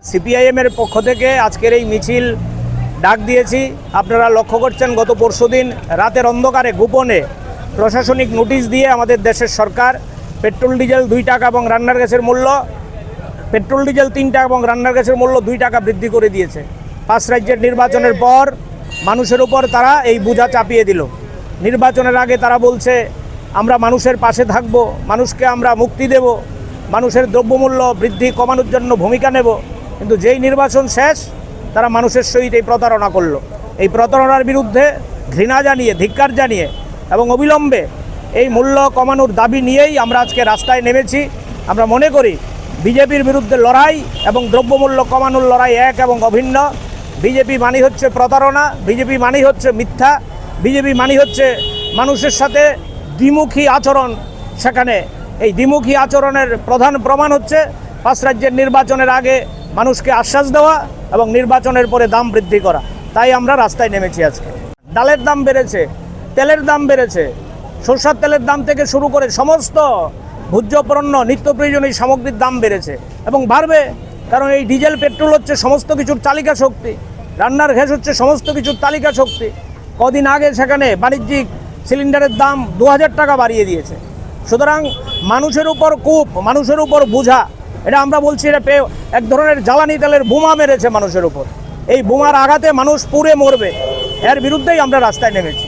সিপিআইএমের পক্ষ থেকে আজকের এই মিছিল ডাক দিয়েছি। আপনারা লক্ষ্য করছেন গত পরশুদিন রাতের অন্ধকারে গোপনে প্রশাসনিক নোটিশ দিয়ে আমাদের দেশের সরকার পেট্রোল ডিজেল 2 টাকা এবং রান্নার গ্যাসের মূল্য পেট্রোল ডিজেল 3 টাকা এবং রান্নার গ্যাসের মূল্য 2 টাকা বৃদ্ধি করে দিয়েছে। 5 রাজ্যের নির্বাচনের পর মানুষের উপর তারা এই বোঝা চাপিয়ে দিল। নির্বাচনের আগে তারা বলছে আমরা মানুষের পাশে থাকব, মানুষকে আমরা মুক্তি দেব, মানুষের দ্রব্যমূল্য বৃদ্ধি কমানোর জন্য ভূমিকা নেব। কিন্তু যেই নির্বাচন শেষ তারা মানুষের সহিত এই প্রতারণা করলো। এই প্রতারণার বিরুদ্ধে ঘৃণা জানিয়ে, ধিক্কার জানিয়ে এবং অবিলম্বে এই মূল্য কমানোর দাবি নিয়েই আমরা আজকে রাস্তায় নেমেছি। আমরা মনে করি বিজেপির বিরুদ্ধে লড়াই এবং দ্রব্যমূল্য কমানোর লড়াই এক এবং অভিন্ন। বিজেপি মানেই হচ্ছে প্রতারণা, বিজেপি মানেই হচ্ছে মিথ্যা, বিজেপি মানেই হচ্ছে মানুষের সাথে দ্বিমুখী আচরণ। সেখানে এই দ্বিমুখী আচরণের প্রধান প্রমাণ হচ্ছে 5 রাজ্যের নির্বাচনের আগে মানুষকে আশ্বাস দেওয়া এবং নির্বাচনের পরে দাম বৃদ্ধি করা। তাই আমরা রাস্তায় নেমেছি আজকে। ডালের দাম বেড়েছে, তেলের দাম বেড়েছে, সরষের তেলের দাম থেকে শুরু করে সমস্ত ভোজ্য পণ্য নিত্য প্রয়োজনীয় সামগ্রীর দাম বেড়েছে এবং বাড়বে। কারণ এই ডিজেল পেট্রোল হচ্ছে সমস্ত কিছুর তালিকা শক্তি, রান্নার গ্যাস হচ্ছে সমস্ত কিছুর তালিকা শক্তি। কদিন আগে সেখানে বাণিজ্যিক সিলিন্ডারের দাম 2000 টাকা বাড়িয়ে দিয়েছে। সুতরাং মানুষের উপর কূপ, মানুষের উপর বোঝা, এটা আমরা বলছি এটা এক ধরনের জ্বালানি তেলের বোমা মেরেছে মানুষের উপর। এই বোমার আঘাতে মানুষ পুড়ে মরবে, এর বিরুদ্ধেই আমরা রাস্তায় নেমেছি।